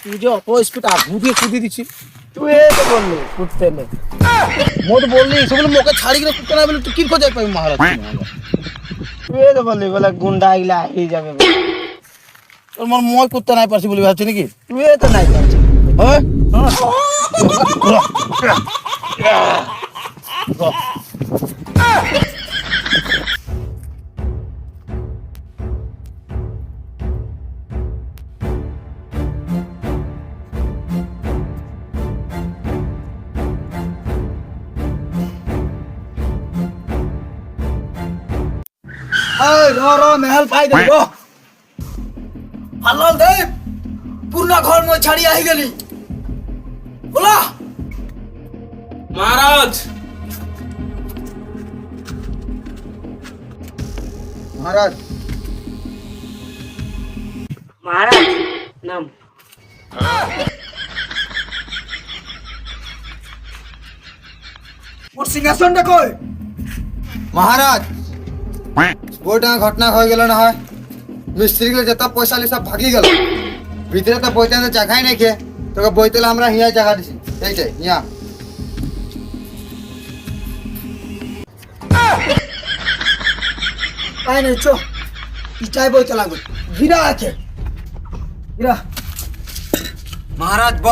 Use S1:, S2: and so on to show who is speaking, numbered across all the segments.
S1: তুই যে অত স্পিড আগুন দিয়ে কুদি দিচ্ছি তুই তো বললি কুদতে নেই মোট বললি সেগুলো মোকে ছাড়ি কিনে কুদতে না বলে তুই কি খোঁজাই পাবি মহারাজ তুই তো বললি বলে গুন্ডা আইলা এই যাবে তোর মন মই কুদতে নাই পারছি বলি ভাবছি নাকি তুই তো নাই পারছি হ্যাঁ মেহল পাই দেব হালাল দেব পুরনা ঘর মই ছাড়ি আহি গেলি বলা
S2: মহারাজ
S1: মহারাজ
S3: মহারাজ নাম
S1: মোর সিংহাসনটা কই মহারাজ বইটা ঘটনা হয়ে গেল না হয় মিস্ত্রি গুলো যত পয়সা লি সব ভাগি গেল ভিতরে তো বইতে জায়গাই নাই কে তোকে বইতেলে আমরা হিয়া জায়গা দিছি এইটাই হিয়া আই নাই চো ইটাই বইতে লাগবে গিরা আছে গিরা মহারাজ ব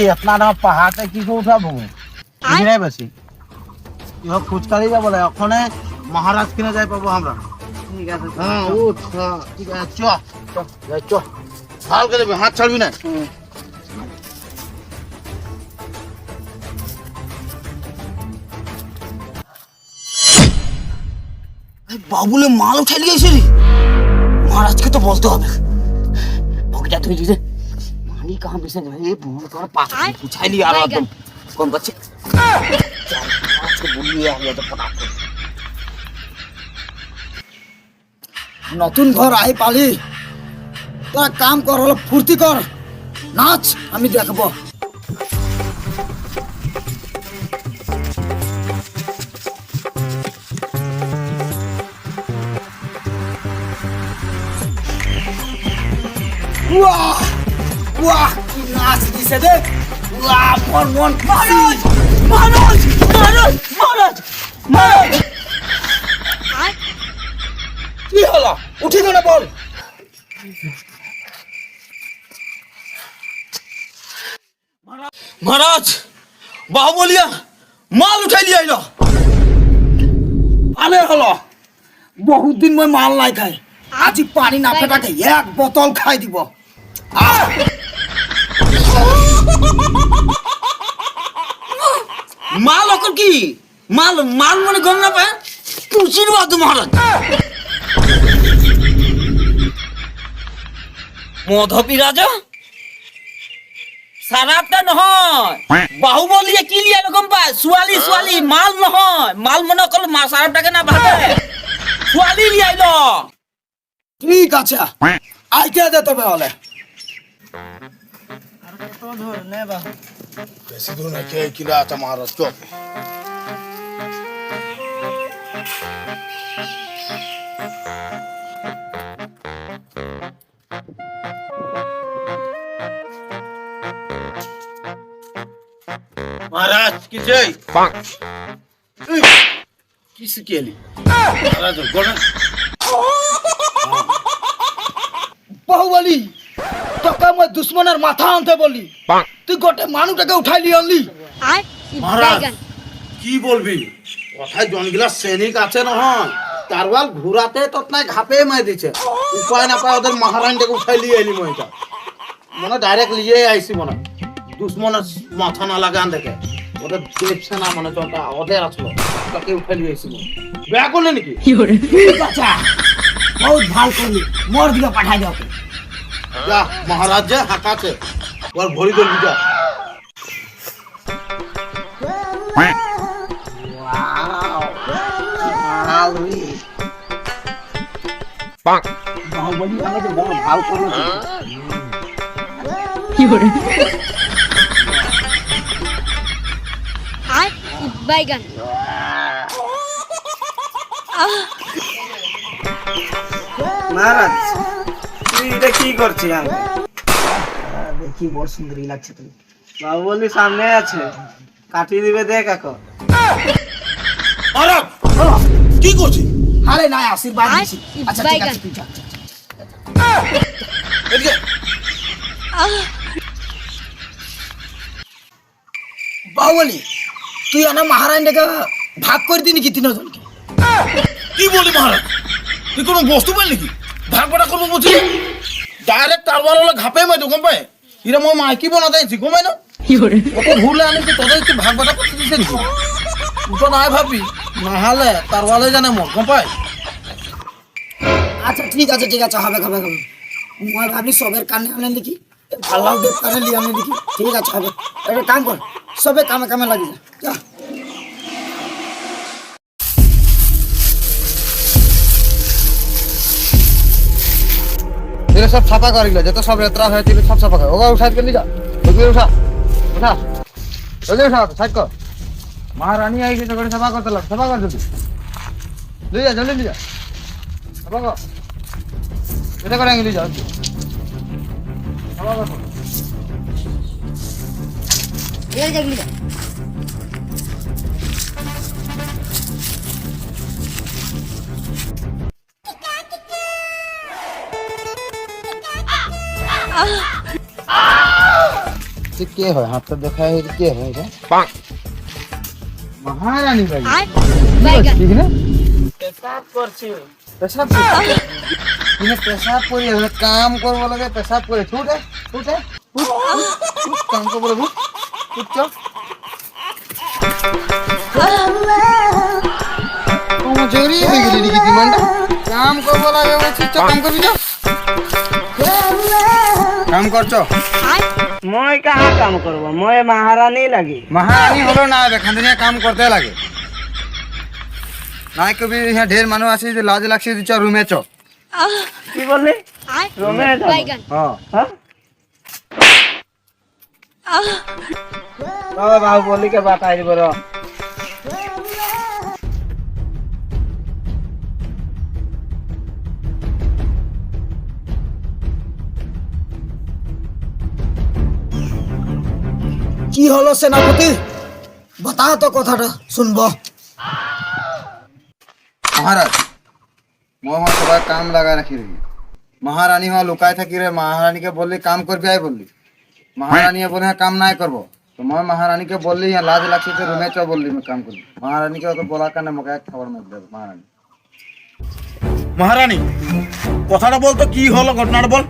S1: अपना पहाड़ से की उठाबो बेसि खुचकाली जा बोले ओखने महाराज किने जाय पाबो हमरा ठीक है हां उठ ठीक है चो चो चो हाल करे हाथ छाड़बी ना बाबूले माल उठा लिए रे महाराज के तो बोलते হবে भगजा তুই দিছে मानी कहां बिसे ए भूल कर पास उठा लिया आ एकदम कौन बच्चे आज को बोल लिया ये तो पटा নতুন ঘর আই পালি তোরা কাম কর হলো ফুর্তি কর নাচ আমি দেখব वाह वाह की नाच दिसे देख वाह पर मन महाराज महाराज महाराज महाराज महाराज কি হলো উঠি গেল বল महाराज बाहुबलिया माल उठाई लिया आइलो আলে হলো বহুত দিন মই মাল নাই খাই আজি পানি না ফেটাকে এক বোতল খাই দিব মাল অকল কি মাল মাল মনে গম না পায় তুচির বাদ মহারাজ মধপি রাজা সারাটা নহয় বাহুবলিয়ে কি লিয়া গম পায় সোয়ালি সোয়ালি মাল নহয় মাল মনে অকল সারাটাকে না ভাবে সোয়ালি লিয়াইলো ঠিক আছে আইতে দে তবে হলে বেশি দূর না কে কিলা আছে মহারাজ চল महाराज की जय किस के लिए महाराज गोड़ा बाहुबली তোকে মই দুশ্মনের মাথা আনতে বলি তুই গোটে মানুষটাকে উঠাই লি আনলি মহারাজ কি বলবি কথায় জনগিলা সৈনিক আছে নহয় তারওয়াল ঘুরাতে ততনাই ঘাপে মাই দিছে উপায় না পায় ওদের মহারানীটাকে উঠাই লিয়ে আইলি মই এটা মানে ডাইরেক্ট লিয়ে আইছি মনে দুশ্মনের মাথা না লাগান দেখে ওদের দেখছে না মানে চলটা ওদের আসলো তাকে উঠাই লিয়ে আইছি বেয়া করলে নাকি ঠিক আছে বহুত ভাল করলি মোর দিকে পাঠাই দাও যা মহারাজ যে হাঁকাছে ওর ভরি দল যা বাহুবলী আমাকে বড় ভাও করলো তো।
S2: বাইগান
S3: মহারাজ তুই এটা কি করছিস আমি
S1: দেখি বড় সুন্দরী লাগছে তুমি।
S3: বাহুবলী সামনে আছে, কাটিয়ে দিবে দেখ এখন।
S1: মহারাজ কি করছিস? আরে না, আশীর্বাদ
S2: আর
S1: দিছি। আচ্ছা ঠিক
S2: বাইগান।
S1: আছে তুই যা। এদিকে। বাহুবলী তুই আনা মহারানীটাকে ভাগ করে দিনি কি তিনজনকে? কি বলি মহারাজ, তুই কোনো বস্তু পাই নাকি ভাগ বাটা করবো বলছি? ডাইরেক্ট তারবার হলে ঘাপে মাই তো পায় এরা মই মাইকি বানাতে আইছি ঘুমাই না ওকে ভুলে আনিছি তোদের তুই ভাগ বাটা করতে দিছে নাকি? তো নাই ভাবি নাহলে তারওয়ালে জানে মোর গম পাই। আচ্ছা ঠিক আছে হবে হবে হবে। মই ভাবি সবের কানে আনে দেখি ভালো দেব কানে লিয়ে আনে দেখি। ঠিক আছে হবে, একটা কাম কর, সবে কামে কামে লাগি যা। এগুলো সব ছাপা করে গেলো, যত সব রেতরা হয়েছিল সব ছাপা করে। ওকে উঠা করে যা, ওগুলো উঠা উঠা ওগুলো উঠা সাইড কর। মহারানী আই গেছে করে ছাপা করতে লাগ, ছাপা কর জলদি লিয়ে যা, জলদি লিয়ে যা, ছাপা কর। এটা করে লিয়ে যা, ছাপা কর।
S2: এর দেখলি
S1: কে হয় হাতটা দেখায় কে হয় এটা? মহারানী ভাই
S2: বাইগান
S1: ঠিক না?
S3: পেশাব করছি।
S1: পেশাব তুমি পেশাব করে কাম করবো লাগে, পেশাব করে ছুটে ছুটে কাম করবো লাগে ছুট জরি হয়ে গেলি নাকি ডিমান্ডটা? কাম করবো লাগে বলছি, কাম করবি যা, কাম করছো।
S3: মই কাহা কাম করব, মই মহারানী লাগি।
S1: মহারানী হলো না, এখান থেকে কাম করতে লাগে নাই কবি। হ্যাঁ ঢের মানুষ আছে যে লাজ লাগছে, চ রুমে চ।
S3: কি বললি? রুমে যাবো?
S2: বাইগান
S3: হ্যাঁ বাবা বাহুবলীকে বাতাই দিব র।
S1: কি হলো সেনাপতি, বাতা তো কথাটা শুনবো। মহারাজ মোহাম্মদ সবাই কাম লাগা রাখি রে। মহারানী হওয়া লুকায় থাকি রে, মহারানীকে বললি কাম করবি আই বললি, মহারানী বলে হ্যাঁ কাম নাই করবো। তো মই মহারানীকে বললি হ্যাঁ লাজ লাগছে তো রুমে চ বললি আমি কাম করবি। মহারানীকে ওকে বলার কারণে মোকে এক খাবার মধ্যে দেবে মহারানী। মহারানী কথাটা বল তো কি হলো, ঘটনাটা বল।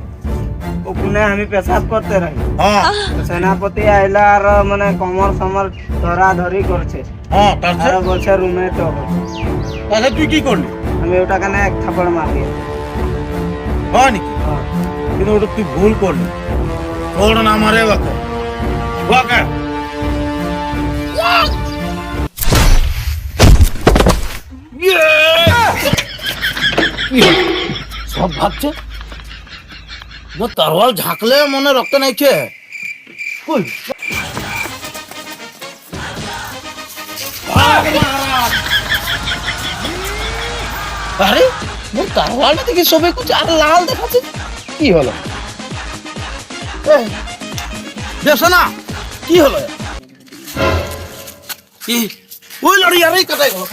S3: ওখানে আমি পেশাব করতে রহি,
S1: হ্যাঁ
S3: সেনাপতি আইলা আর মানে কমর সমর ধরা ধরি করছে,
S1: হ্যাঁ
S3: আর বলছে রুমে তো।
S1: তাহলে তুই কি করলি?
S3: আমি ওটা কানে এক থাপড় মারি।
S1: হয় নাকি? কিন্তু ওটা তুই ভুল করলি, ওটা না মারে বাকে বাকে। সব ভাবছে তরোয়াল ঝাঁকলে মনে রক্ত নাইছে। কই আরে মোর তরোয়ালটা দেখি সবে কুছ আর লাল দেখাচ্ছে, কি হলো? দেখো না কি হলো? ওই লড়ি আরেই কাটাই গেল।